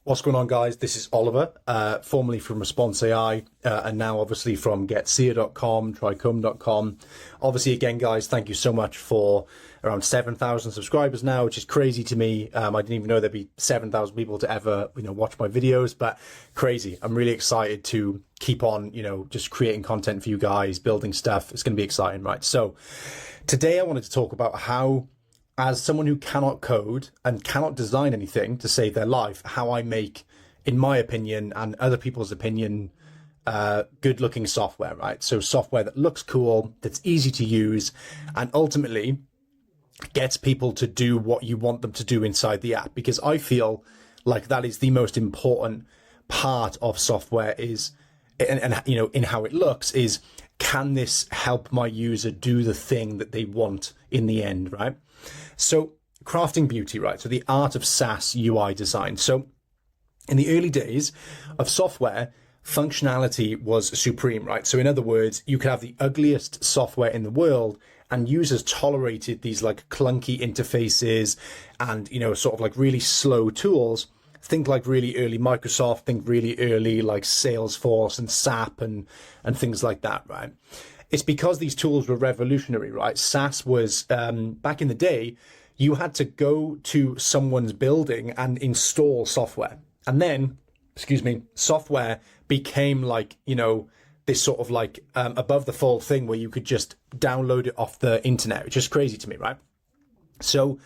What's going on, guys? This is Oliver, formerly from Response AI, and now obviously from getseer.com, trichome.com. Obviously, again, guys, thank you so much for around 7,000 subscribers now, which is crazy to me. I didn't even know there'd be 7,000 people to ever, watch my videos, but crazy. I'm really excited to keep on, just creating content for you guys, building stuff. It's going to be exciting, right? So today I wanted to talk about how, as someone who cannot code and cannot design anything to save their life, how I make, in my opinion and other people's opinion, good looking software, right? So software that looks cool, that's easy to use, and ultimately gets people to do what you want them to do inside the app. Because I feel like that is the most important part of software is, and in how it looks is, can this help my user do the thing that they want in the end, right? So crafting beauty, right? So the art of SaaS UI design. So in the early days of software, functionality was supreme, right? So in other words, you could have the ugliest software in the world and users tolerated these like clunky interfaces and, sort of like really slow tools. Think like really early Microsoft, think really early like Salesforce and SAP and things like that, right? It's because these tools were revolutionary, right? SaaS was, back in the day, you had to go to someone's building and install software. And then, software became like, this sort of like above the fold thing where you could just download it off the internet, which is crazy to me, right? So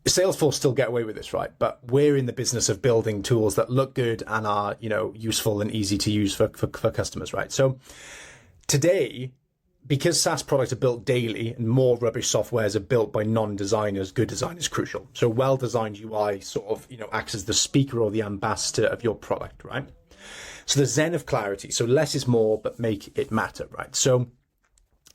Salesforce still get away with this, right? But we're in the business of building tools that look good and are, useful and easy to use for customers, right? So today, because SaaS products are built daily and more rubbish softwares are built by non-designers, good design is crucial. So well-designed UI sort of, acts as the speaker or the ambassador of your product, right? So the Zen of clarity. So less is more, but make it matter, right? So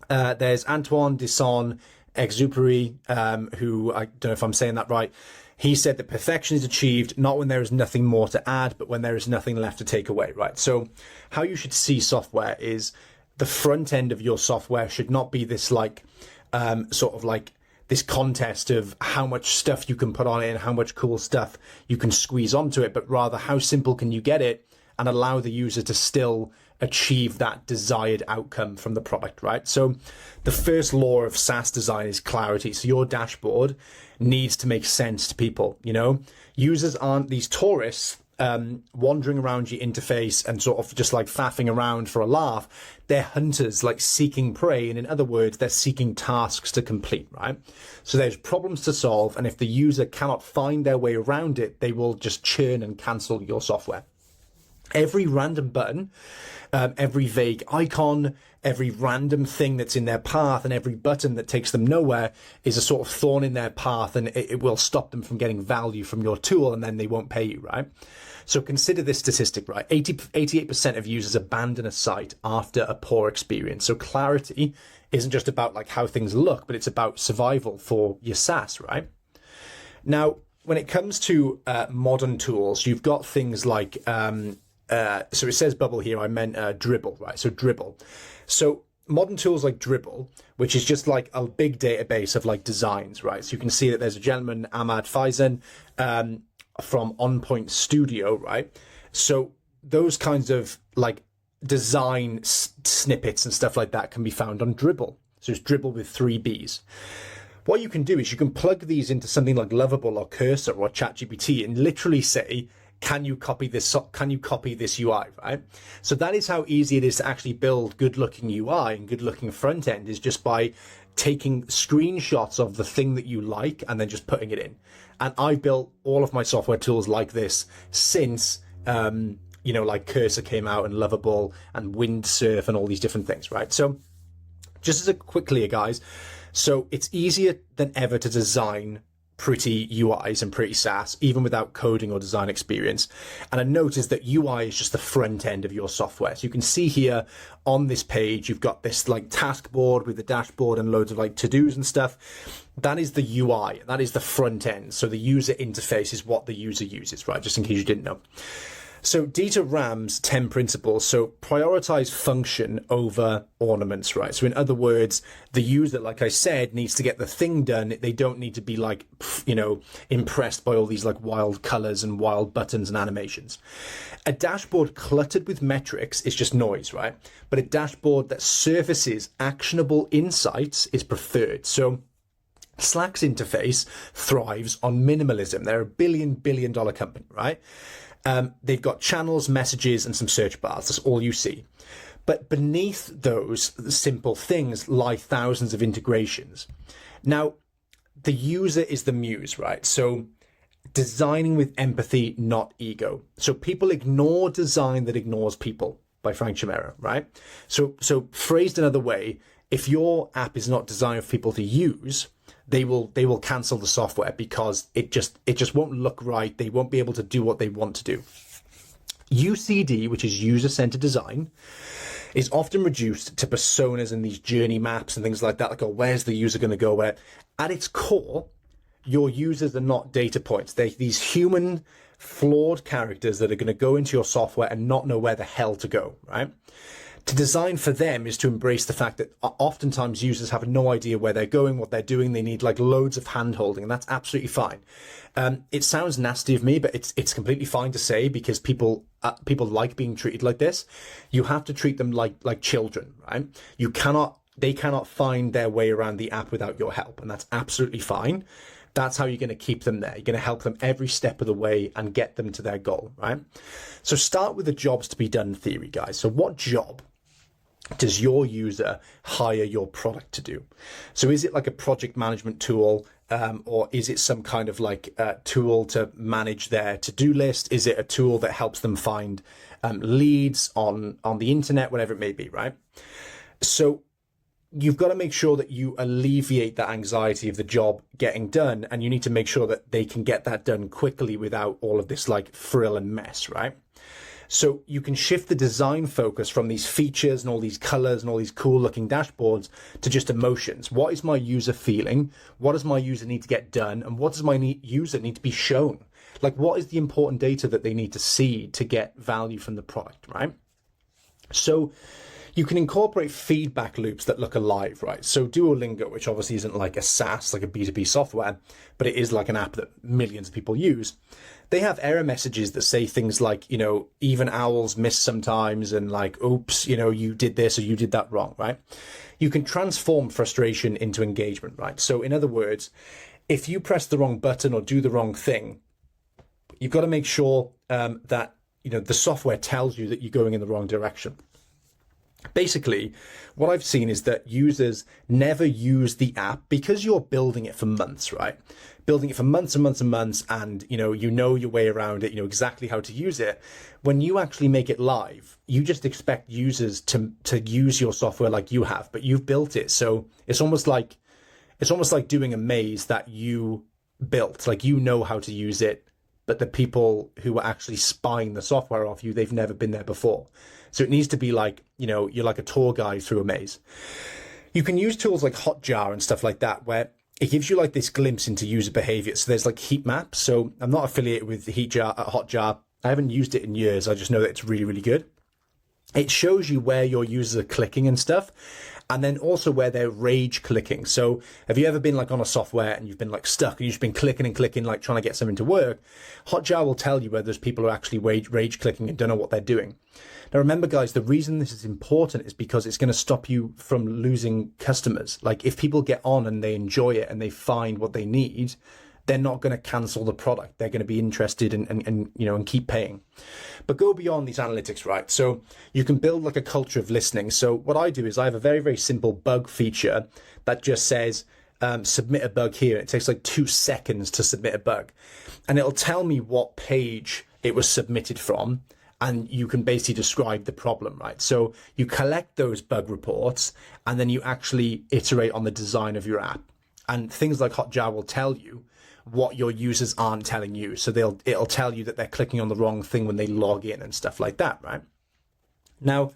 there's Antoine de Saint-Exupéry, who, I don't know if I'm saying that right. He said that perfection is achieved not when there is nothing more to add, but when there is nothing left to take away, right? So how you should see software is the front end of your software should not be this like, sort of like this contest of how much stuff you can put on it and how much cool stuff you can squeeze onto it, but rather how simple can you get it and allow the user to still achieve that desired outcome from the product, right? So the first law of SaaS design is clarity. So your dashboard needs to make sense to people, Users aren't these tourists wandering around your interface and sort of just like faffing around for a laugh. They're hunters, like seeking prey. And in other words, they're seeking tasks to complete, right? So there's problems to solve. And if the user cannot find their way around it, they will just churn and cancel your software. Every random button, every vague icon, every random thing that's in their path and every button that takes them nowhere is a sort of thorn in their path, and it will stop them from getting value from your tool, and then they won't pay you, right? So consider this statistic, right? 88% of users abandon a site after a poor experience. So clarity isn't just about like how things look, but it's about survival for your SaaS, right? Now, when it comes to modern tools, you've got things like, so it says Bubble here, I meant Dribbble, right? So Dribbble. So modern tools like Dribbble, which is just like a big database of like designs, right? So you can see that there's a gentleman, Ahmad Faizan, from On Point Studio, right? So those kinds of like design snippets and stuff like that can be found on Dribbble. So it's Dribbble with 3 B's. What you can do is you can plug these into something like Lovable or Cursor or ChatGPT and literally say, can you copy this? Can you copy this UI, right? So that is how easy it is to actually build good looking UI and good looking front end, is just by taking screenshots of the thing that you like and then just putting it in. And I've built all of my software tools like this since, like Cursor came out and Lovable and Windsurf and all these different things, right? So just as a quick clear, guys, so it's easier than ever to design pretty UIs and pretty SaaS, even without coding or design experience. And I noticed that UI is just the front end of your software. So you can see here on this page, you've got this like task board with the dashboard and loads of like to-dos and stuff. That is the UI, that is the front end. So the user interface is what the user uses, right? Just in case you didn't know. So Dieter Rams 10 principles. So prioritize function over ornaments, right? So in other words, the user, like I said, needs to get the thing done. They don't need to be like, impressed by all these like wild colors and wild buttons and animations. A dashboard cluttered with metrics is just noise, right? But a dashboard that surfaces actionable insights is preferred. So Slack's interface thrives on minimalism. They're a billion dollar company, right? They've got channels, messages, and some search bars. That's all you see. But beneath those simple things lie thousands of integrations. Now, the user is the muse, right? So designing with empathy, not ego. So people ignore design that ignores people, by Frank Chimera, right? So phrased another way, if your app is not designed for people to use, they will cancel the software because it just won't look right. They won't be able to do what they want to do. UCD, which is user-centered design, is often reduced to personas and these journey maps and things like that. Like, oh, where's the user going to go? Where? At its core, your users are not data points. They're these human, flawed characters that are going to go into your software and not know where the hell to go, right? To design for them is to embrace the fact that oftentimes users have no idea where they're going, what they're doing. They need like loads of hand holding, and that's absolutely fine. It sounds nasty of me, but it's completely fine to say because people like being treated like this. You have to treat them like children, right? They cannot find their way around the app without your help, and that's absolutely fine. That's how you're going to keep them there. You're going to help them every step of the way and get them to their goal, right? So start with the jobs to be done theory, guys. So what job does your user hire your product to do? So is it like a project management tool, or is it some kind of like tool to manage their to-do list? Is it a tool that helps them find leads on the internet, whatever it may be, right? So you've got to make sure that you alleviate that anxiety of the job getting done, and you need to make sure that they can get that done quickly without all of this like frill and mess, right? So you can shift the design focus from these features and all these colors and all these cool looking dashboards to just emotions. What is my user feeling? What does my user need to get done? And what does my user need to be shown? Like, what is the important data that they need to see to get value from the product, right? So you can incorporate feedback loops that look alive, right? So Duolingo, which obviously isn't like a SaaS, like a B2B software, but it is like an app that millions of people use. They have error messages that say things like, even owls miss sometimes, and like, oops, you did this or you did that wrong, right? You can transform frustration into engagement, right? So in other words, if you press the wrong button or do the wrong thing, you've got to make sure that, the software tells you that you're going in the wrong direction. Basically, what I've seen is that users never use the app because you're building it for months, right? Building it for months and months and months, and you know your way around it, you know exactly how to use it. When you actually make it live, you just expect users to use your software like you have, but you've built it. So it's almost like doing a maze that you built, like you know how to use it, but the people who are actually spying the software off you, they've never been there before. So it needs to be like, you're like a tour guide through a maze. You can use tools like Hotjar and stuff like that, where it gives you like this glimpse into user behavior. So there's like heat maps. So I'm not affiliated with Hotjar. I haven't used it in years. I just know that it's really, really good. It shows you where your users are clicking and stuff, and then also where they're rage clicking. So have you ever been like on a software and you've been like stuck and you've just been clicking and clicking, like trying to get something to work? Hotjar will tell you whether those people are actually rage clicking and don't know what they're doing. Now, remember, guys, the reason this is important is because it's going to stop you from losing customers. Like if people get on and they enjoy it and they find what they need, they're not going to cancel the product. They're going to be interested and keep paying. But go beyond these analytics, right? So you can build like a culture of listening. So what I do is I have a very, very simple bug feature that just says, submit a bug here. It takes like 2 seconds to submit a bug. And it'll tell me what page it was submitted from. And you can basically describe the problem, right? So you collect those bug reports and then you actually iterate on the design of your app. And things like Hotjar will tell you what your users aren't telling you. So it'll tell you that they're clicking on the wrong thing when they log in and stuff like that, right? Now,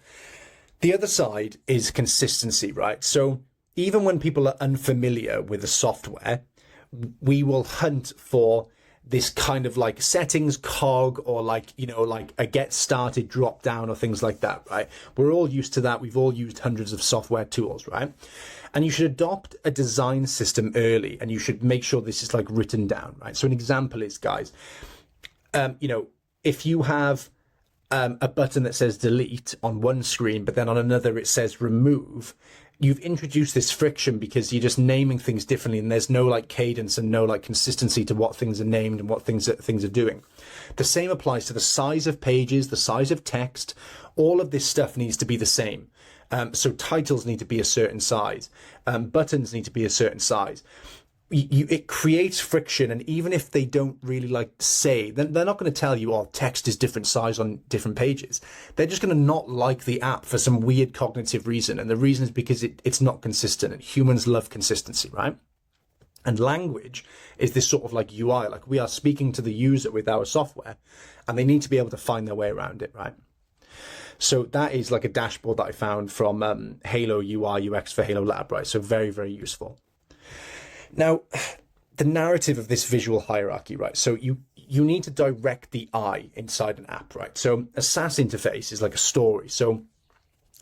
the other side is consistency, right? So even when people are unfamiliar with the software, we will hunt for this kind of like settings cog, or like, you know, like a get started drop down or things like that, right? We're all used to that. We've all used hundreds of software tools, right? And you should adopt a design system early, and you should make sure this is like written down, right? So an example is, guys, you know, if you have a button that says delete on one screen, but then on another it says remove, you've introduced this friction because you're just naming things differently, and there's no like cadence and no like consistency to what things are named and what things are doing. The same applies to the size of pages, the size of text. All of this stuff needs to be the same. So titles need to be a certain size. Buttons need to be a certain size. It creates friction, and even if they don't really like say, then they're not going to tell you, oh, text is different size on different pages. They're just going to not like the app for some weird cognitive reason, and the reason is because it's not consistent, and humans love consistency, right? And language is this sort of like UI, like we are speaking to the user with our software, and they need to be able to find their way around it, right? So that is like a dashboard that I found from Halo UI UX for Halo Lab, right? So very, very useful. Now, the narrative of this visual hierarchy, right? So you need to direct the eye inside an app, right? So a SaaS interface is like a story. So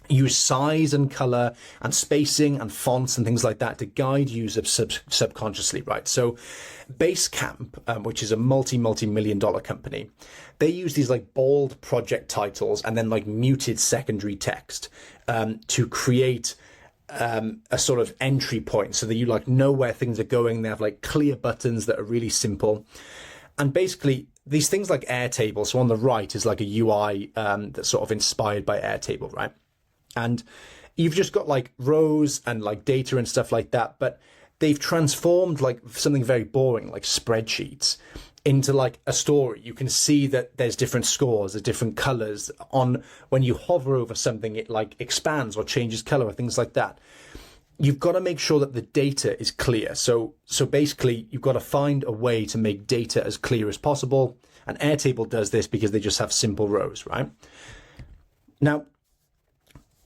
use size and color and spacing and fonts and things like that to guide users subconsciously, right? So Basecamp, which is a multi-million-dollar company, they use these like bold project titles and then like muted secondary text to create a sort of entry point so that you like know where things are going. They have like clear buttons that are really simple. And basically these things like Airtable, so on the right is like a UI that's sort of inspired by Airtable, right? And you've just got like rows and like data and stuff like that, but they've transformed like something very boring like spreadsheets into like a story. You can see that there's different scores, there's different colors. On when you hover over something, it like expands or changes color or things like that. You've got to make sure that the data is clear. So basically you've got to find a way to make data as clear as possible. And Airtable does this because they just have simple rows, right? Now,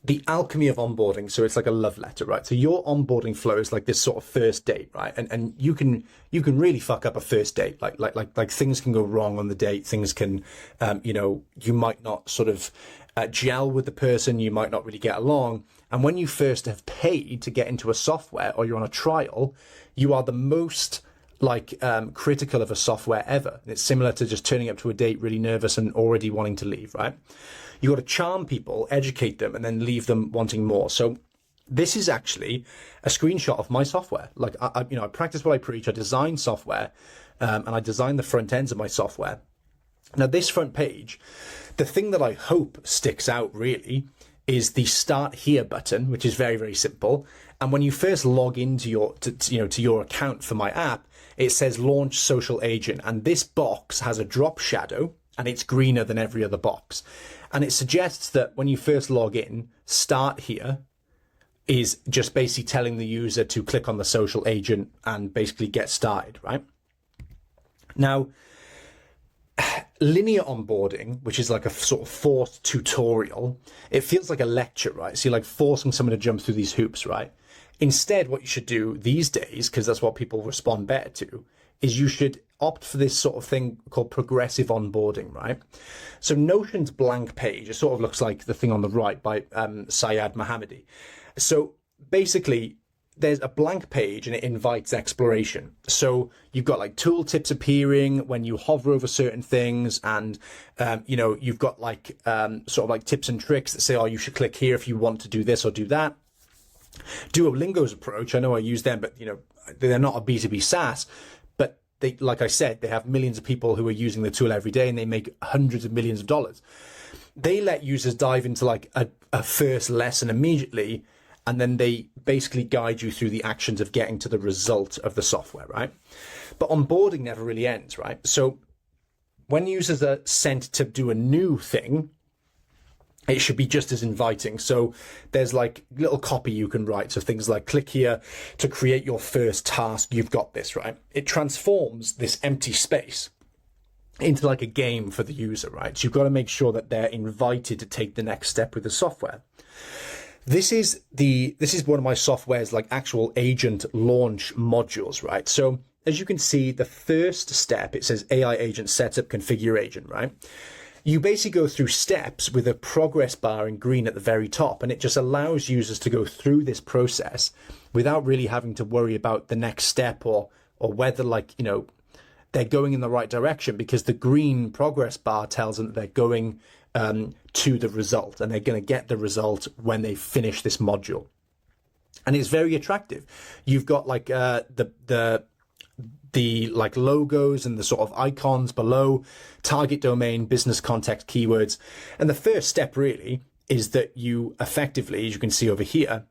the alchemy of onboarding, so it's like a love letter, right? So your onboarding flow is like this sort of first date, right? And you can really fuck up a first date. Like things can go wrong on the date. Things can, you know, you might not sort of gel with the person. You might not really get along. And when you first have paid to get into a software or you're on a trial, you are the most like critical of a software ever. And it's similar to just turning up to a date really nervous and already wanting to leave, right? You got to charm people, educate them, and then leave them wanting more. So this is actually a screenshot of my software. Like I practice what I preach. I design software, and I design the front ends of my software. Now this front page, the thing that I hope sticks out really is the Start Here button, which is very, very simple. And when you first log into to your account for my app, it says Launch Social Agent, and this box has a drop shadow, and it's greener than every other box. And it suggests that when you first log in, Start Here is just basically telling the user to click on the social agent and basically get started, right? Now, linear onboarding, which is like a sort of forced tutorial, it feels like a lecture, right? So you're like forcing someone to jump through these hoops, right? Instead, what you should do these days, because that's what people respond better to, is you should opt for this sort of thing called progressive onboarding, right? So Notion's blank page, it sort of looks like the thing on the right by Syed Mohammadi. So basically, there's a blank page and it invites exploration. So you've got like tooltips appearing when you hover over certain things, and you've got like sort of like tips and tricks that say, oh, you should click here if you want to do this or do that. Duolingo's approach, I know I use them, but they're not a B2B SaaS. They, like I said, they have millions of people who are using the tool every day, and they make hundreds of millions of dollars. They let users dive into like a first lesson immediately, and then they basically guide you through the actions of getting to the result of the software, right? But onboarding never really ends, right? So when users are sent to do a new thing, it should be just as inviting. So there's like little copy you can write. So things like click here to create your first task. You've got this, right? It transforms this empty space into like a game for the user, right? So you've got to make sure that they're invited to take the next step with the software. This is one of my software's like actual agent launch modules, right? So as you can see, the first step, it says AI agent setup, configure agent, right? You basically go through steps with a progress bar in green at the very top, and it just allows users to go through this process without really having to worry about the next step or whether, like, you know, they're going in the right direction, because the green progress bar tells them that they're going to the result, and they're going to get the result when they finish this module. And it's very attractive. You've got like the like logos and the sort of icons below, target domain, business context, keywords. And the first step really is that you effectively, as you can see over here,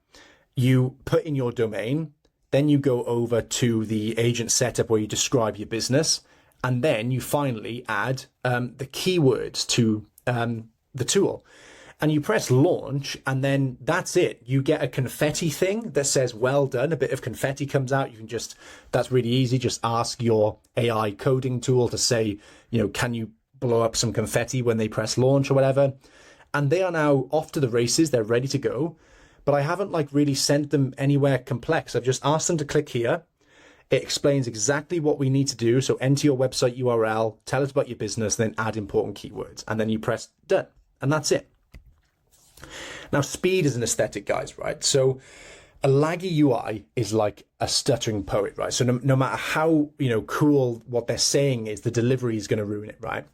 you put in your domain, then you go over to the agent setup where you describe your business, and then you finally add the keywords to the tool. And you press launch, and then that's it. You get a confetti thing that says, well done. A bit of confetti comes out. You can just, that's really easy. Just ask your AI coding tool to say, you know, can you blow up some confetti when they press launch or whatever? And they are now off to the races. They're ready to go. But I haven't like really sent them anywhere complex. I've just asked them to click here. It explains exactly what we need to do. So enter your website URL, tell us about your business, then add important keywords. And then you press done. And that's it. Now, speed is an aesthetic, guys, right? So a laggy UI is like a stuttering poet, right? So no matter how, you know, cool what they're saying is, the delivery is going to ruin it, right?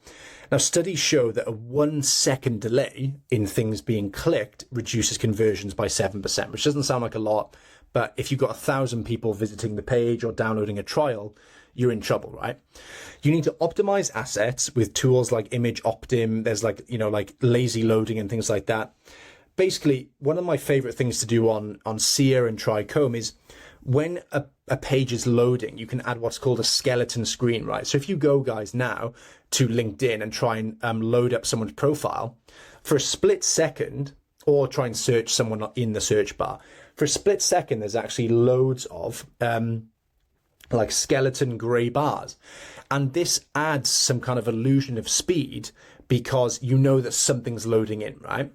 Now, studies show that a 1 second delay in things being clicked reduces conversions by 7%, which doesn't sound like a lot, but if you've got 1,000 people visiting the page or downloading a trial, you're in trouble, right? You need to optimize assets with tools like Image Optim. There's like, you know, like lazy loading and things like that. Basically, one of my favorite things to do on Seer and Trichome is when a page is loading, you can add what's called a skeleton screen, right? So if you go, guys, now to LinkedIn and try and load up someone's profile, for a split second, or try and search someone in the search bar, for a split second, there's actually loads of like skeleton gray bars. And this adds some kind of illusion of speed because you know that something's loading in, right?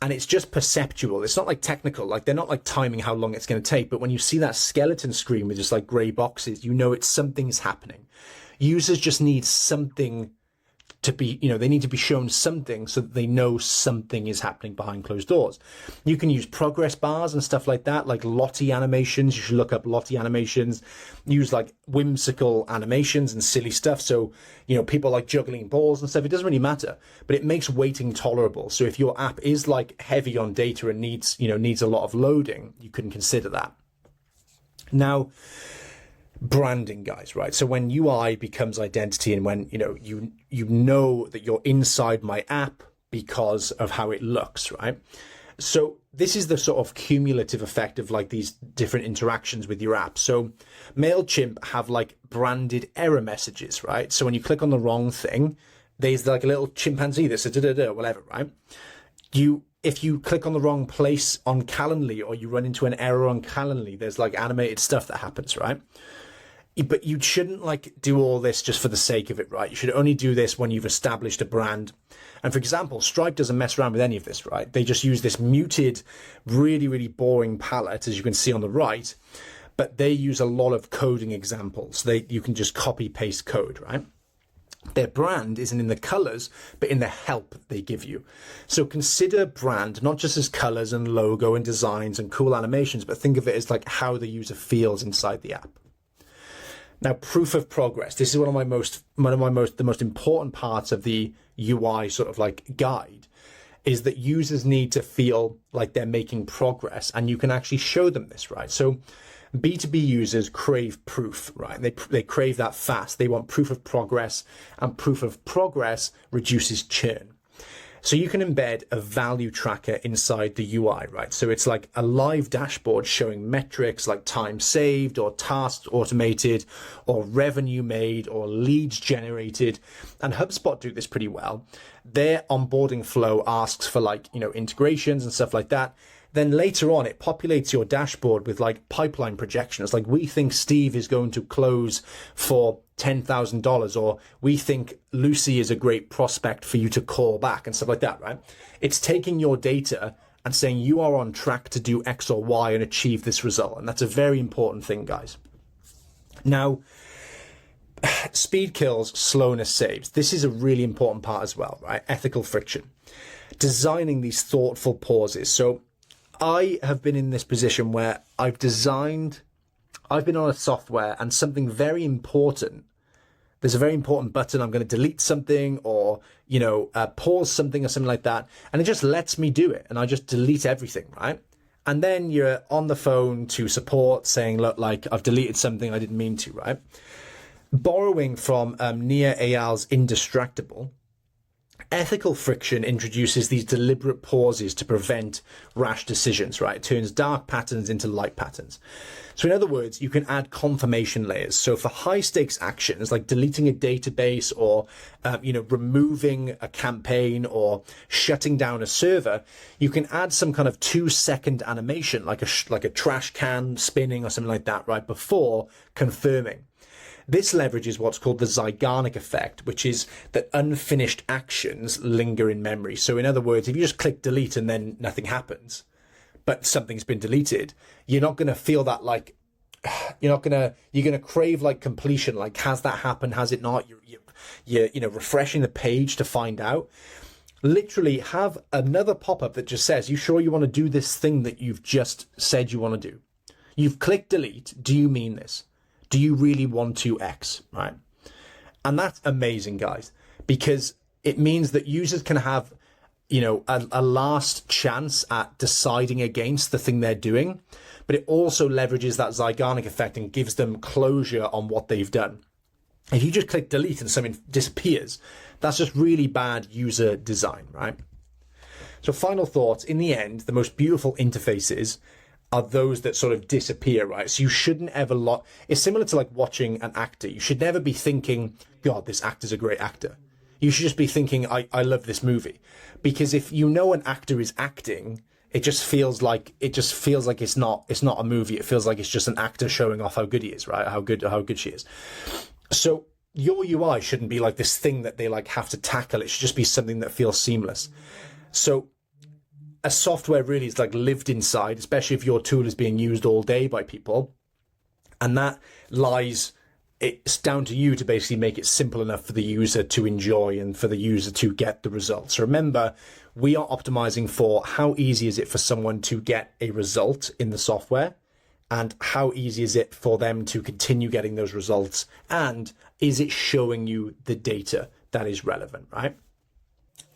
And it's just perceptual. It's not like technical, like they're not like timing how long it's going to take. But when you see that skeleton screen with just like gray boxes, you know it's something's happening. Users just need something to be, you know, they need to be shown something so that they know something is happening behind closed doors. You can use progress bars and stuff like that, like Lottie animations. You should look up Lottie animations. Use like whimsical animations and silly stuff. So, you know, people like juggling balls and stuff. It doesn't really matter, but it makes waiting tolerable. So if your app is like heavy on data and needs a lot of loading, you can consider that. Now, branding, guys, right? So when UI becomes identity, and when you know that you're inside my app because of how it looks, right? So this is the sort of cumulative effect of like these different interactions with your app. So MailChimp have like branded error messages, right? So when you click on the wrong thing, there's like a little chimpanzee that says whatever, right? If you click on the wrong place on Calendly, or you run into an error on Calendly, there's like animated stuff that happens, right? But you shouldn't like do all this just for the sake of it, right? You should only do this when you've established a brand. And for example, Stripe doesn't mess around with any of this, right? They just use this muted, really, really boring palette, as you can see on the right, but they use a lot of coding examples. You can just copy paste code, right? Their brand isn't in the colors, but in the help they give you. So consider brand not just as colors and logo and designs and cool animations, but think of it as like how the user feels inside the app. Now, proof of progress. This is the most important parts of the UI sort of like guide, is that users need to feel like they're making progress, and you can actually show them this, right? So B2B users crave proof, right? They crave that fast. They want proof of progress, and proof of progress reduces churn. So you can embed a value tracker inside the UI, right? So it's like a live dashboard showing metrics like time saved, or tasks automated, or revenue made, or leads generated. And HubSpot do this pretty well. Their onboarding flow asks for like, integrations and stuff like that. Then later on, it populates your dashboard with like pipeline projections. Like, we think Steve is going to close for $10,000, or we think Lucy is a great prospect for you to call back, and stuff like that, right? It's taking your data and saying you are on track to do X or Y and achieve this result. And that's a very important thing, guys. Now, speed kills, slowness saves. This is a really important part as well, right? Ethical friction. Designing these thoughtful pauses. So I have been in this position where I've been on a software and something very important. There's a very important button. I'm going to delete something or, pause something or something like that. And it just lets me do it. And I just delete everything, right? And then you're on the phone to support saying, look, like I've deleted something I didn't mean to, right? Borrowing from Nia Eyal's Indistractable, ethical friction introduces these deliberate pauses to prevent rash decisions, right? It turns dark patterns into light patterns. So in other words, you can add confirmation layers. So for high stakes actions like deleting a database or, removing a campaign or shutting down a server, you can add some kind of 2-second animation, like a trash can spinning or something like that, right? Before confirming. This leverages what's called the Zeigarnik effect, which is that unfinished actions linger in memory. So in other words, if you just click delete and then nothing happens, but something's been deleted, you're not going to feel that like, you're going to crave like completion. Like, has that happened? Has it not? You're refreshing the page to find out. Literally have another pop-up that just says, you sure you want to do this thing that you've just said you want to do? You've clicked delete. Do you mean this? Do you really want to X, right? And that's amazing, guys, because it means that users can have, a last chance at deciding against the thing they're doing, but it also leverages that Zeigarnik effect and gives them closure on what they've done. If you just click delete and something disappears, that's just really bad user design, right? So final thoughts, in the end, the most beautiful interfaces are those that sort of disappear, right? So you shouldn't ever it's similar to like watching an actor. You should never be thinking, God, this actor's a great actor. You should just be thinking, I love this movie. Because if you know an actor is acting, it just feels like it's not a movie. It feels like it's just an actor showing off how good he is, right? How good she is. So your UI shouldn't be like this thing that they like have to tackle. It should just be something that feels seamless. So a software really is like lived inside, especially if your tool is being used all day by people. And it's down to you to basically make it simple enough for the user to enjoy and for the user to get the results. Remember, we are optimizing for how easy is it for someone to get a result in the software, and how easy is it for them to continue getting those results, and is it showing you the data that is relevant, right?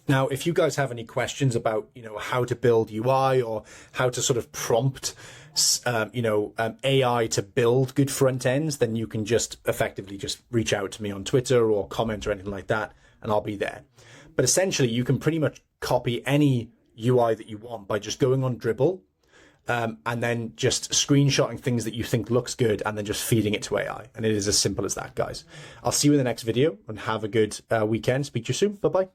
Now, if you guys have any questions about, how to build UI or how to sort of prompt, AI to build good front ends, then you can just effectively just reach out to me on Twitter or comment or anything like that, and I'll be there. But essentially, you can pretty much copy any UI that you want by just going on Dribbble, and then just screenshotting things that you think looks good and then just feeding it to AI. And it is as simple as that, guys. I'll see you in the next video and have a good weekend. Speak to you soon. Bye-bye.